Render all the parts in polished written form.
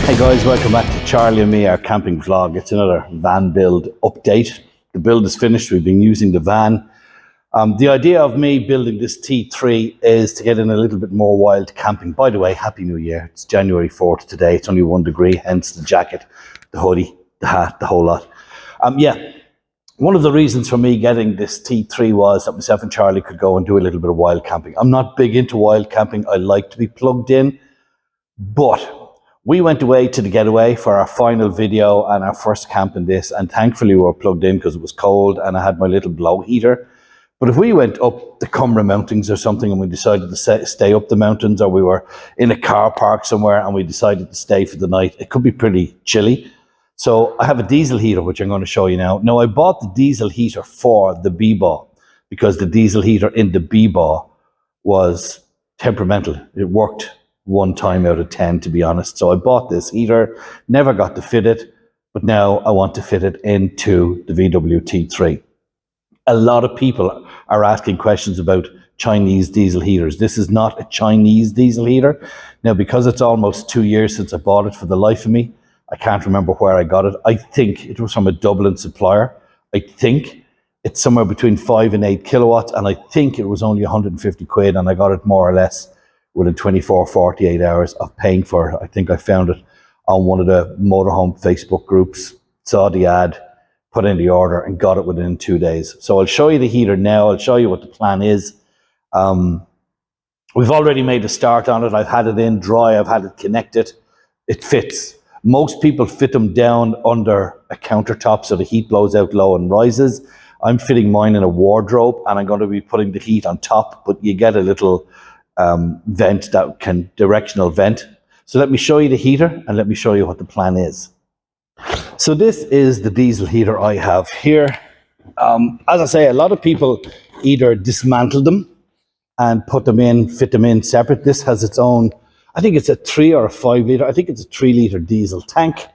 Hey guys, welcome back to Charlie and me, our camping vlog. It's another van build update. The build is finished. We've been using the van. The idea of me building this T3 is to get in a little bit more wild camping. By the way, Happy New Year. It's January 4th today. It's only 1 degree, hence the jacket, the hoodie, the hat, the whole lot. One of the reasons for me getting this T3 was that myself and Charlie could go and do a little bit of wild camping. I'm not big into wild camping. I like to be plugged in, but we went away to the getaway for our final video and our first camp in this, and thankfully we were plugged in because it was cold and I had my little blow heater. But if we went up the Cumra Mountains or something and we decided to stay up the mountains, or we were in a car park somewhere and we decided to stay for the night, it could be pretty chilly. So I have a diesel heater, which I'm going to show you now. Now, I bought the diesel heater for the B-Baw because the diesel heater in the B-Baw was temperamental. It worked 1 time out of 10, to be honest. So I bought this heater, never got to fit it, but now I want to fit it into the VW T3. A lot of people are asking questions about Chinese diesel heaters. This is not a Chinese diesel heater. Now, because it's almost 2 years since I bought it, for the life of me, I can't remember where I got it. I think it was from a Dublin supplier. I think it's somewhere between 5 and 8 kilowatts, and I think it was only 150 quid, and I got it more or less within 24, 48 hours of paying for it. I think I found it on one of the motorhome Facebook groups, saw the ad, put in the order, and got it within 2 days. So I'll show you the heater now. I'll show you what the plan is. We've already made a start on it. I've had it in dry. I've had it connected. It fits. Most people fit them down under a countertop so the heat blows out low and rises. I'm fitting mine in a wardrobe, and I'm going to be putting the heat on top, but you get a little vent that can directional vent. So let me show you the heater and let me show you what the plan is. So this is the diesel heater I have here. As I say, a lot of people either dismantle them and put them in, fit them in separate. This has its own, I think it's a 3 or a 5 litre. I think it's a 3 litre diesel tank.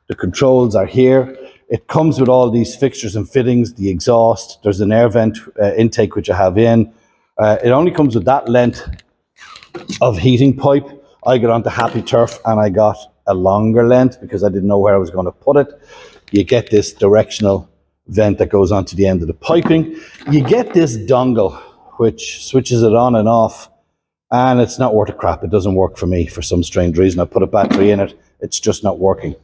The controls are here. It comes with all these fixtures and fittings, the exhaust. There's an air vent intake, which I have in. It only comes with that length of heating pipe. I got onto Happy Turf and I got a longer length because I didn't know where I was going to put it. You get this directional vent that goes onto the end of the piping. You get this dongle, which switches it on and off, and it's not worth a crap. It doesn't work for me for some strange reason. I put a battery in it. It's just not working.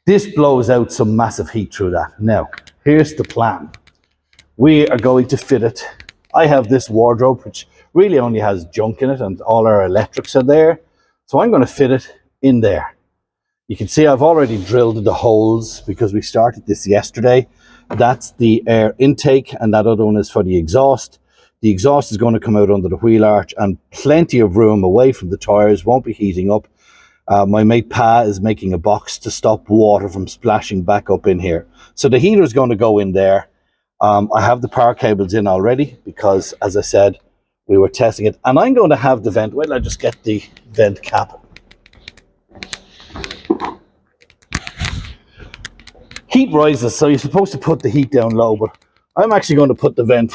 This blows out some massive heat through that. Now, here's the plan. We are going to fit it. I have this wardrobe, which really only has junk in it, and all our electrics are there. So I'm going to fit it in there. You can see I've already drilled the holes because we started this yesterday. That's the air intake, and that other one is for the exhaust. The exhaust is going to come out under the wheel arch, and plenty of room away from the tires, won't be heating up. My mate Pa is making a box to stop water from splashing back up in here. So the heater is going to go in there. I have the power cables in already because, as I said, we were testing it. And I'm going to have the vent. Wait till I just get the vent cap. Heat rises, so you're supposed to put the heat down low, but I'm actually going to put the vent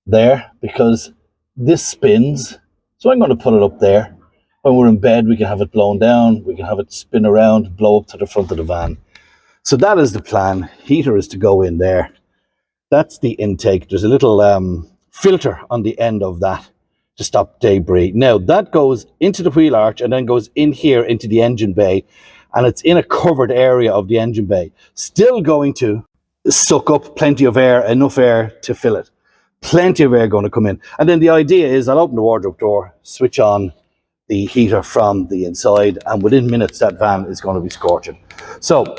there because this spins. So I'm going to put it up there. When we're in bed, we can have it blown down. We can have it spin around, blow up to the front of the van. So that is the plan. Heater is to go in there. That's the intake. There's a little filter on the end of that to stop debris. Now that goes into the wheel arch and then goes in here into the engine bay, and it's in a covered area of the engine bay. Still going to suck up plenty of air, enough air to fill it. Plenty of air going to come in. And then the idea is I'll open the wardrobe door, switch on the heater from the inside, and within minutes that van is going to be scorching. So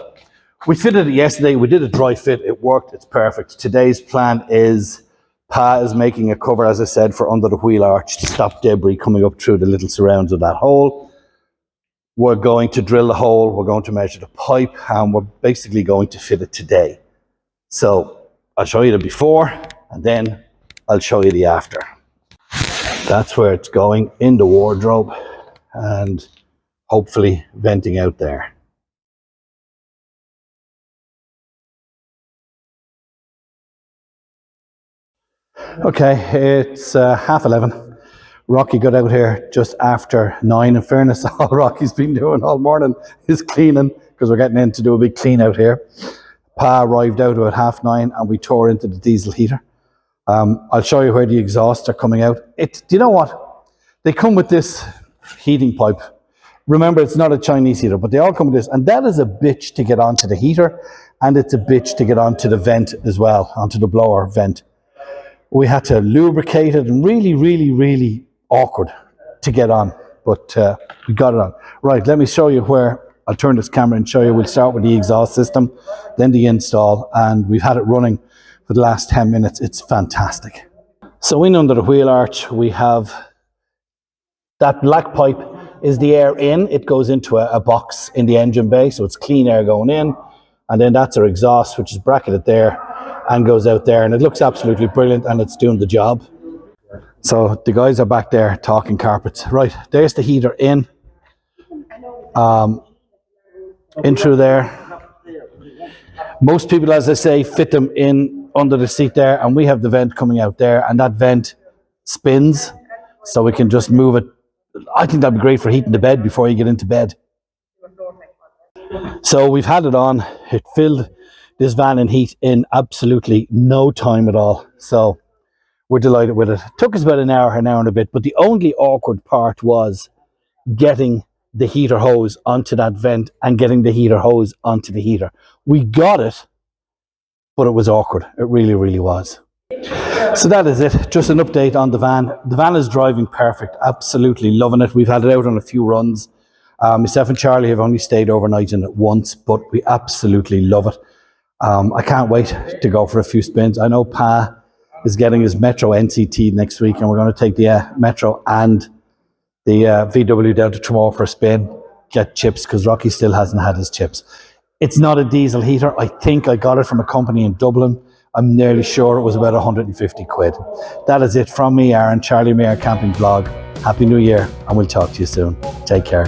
we fitted it yesterday. We did a dry fit. It worked. It's perfect. Today's plan is Pa is making a cover, as I said, for under the wheel arch to stop debris coming up through the little surrounds of that hole. We're going to drill the hole. We're going to measure the pipe, and we're basically going to fit it today. So I'll show you the before, and then I'll show you the after. That's where it's going, in the wardrobe, and hopefully venting out there. Okay, it's 11:30. Rocky got out here just after 9. In fairness, all Rocky's been doing all morning is cleaning, because we're getting in to do a big clean out here. Pa arrived out about 9:30 and we tore into the diesel heater. I'll show you where the exhausts are coming out. Do you know what? They come with this heating pipe. Remember, it's not a Chinese heater, but they all come with this. And that is a bitch to get onto the heater, and it's a bitch to get onto the vent as well, onto the blower vent. We had to lubricate it, and really awkward to get on, but we got it on. Right, let me show you where. I'll turn this camera and show you. We'll start with the exhaust system, then the install, and we've had it running for the last 10 minutes. It's fantastic. So in under the wheel arch, we have that black pipe is the air in. It goes into a box in the engine bay, so it's clean air going in, and then that's our exhaust, which is bracketed there and goes out there, and it looks absolutely brilliant, and it's doing the job. So the guys are back there talking carpets. Right, there's the heater in through there. Most people, as I say, fit them in under the seat there, and we have the vent coming out there, and that vent spins, so we can just move it. I think that'd be great for heating the bed before you get into bed. So we've had it on. It filled this van in heat in absolutely no time at all. So we're delighted with it. It took us about an hour and a bit, but the only awkward part was getting the heater hose onto that vent and getting the heater hose onto the heater. We got it, but it was awkward. It really was. So that is it. Just an update on the van. The van is driving perfect. Absolutely loving it. We've had it out on a few runs. Myself and Charlie have only stayed overnight in it once, but we absolutely love it. I can't wait to go for a few spins. I know Pa is getting his Metro NCT next week, and we're going to take the Metro and the VW down to Tramore for a spin, get chips, because Rocky still hasn't had his chips. It's not a diesel heater. I think I got it from a company in Dublin. I'm nearly sure it was about 150 quid. That is it from me, Aaron, Charlie Mayer Camping Vlog. Happy New Year, and we'll talk to you soon. Take care.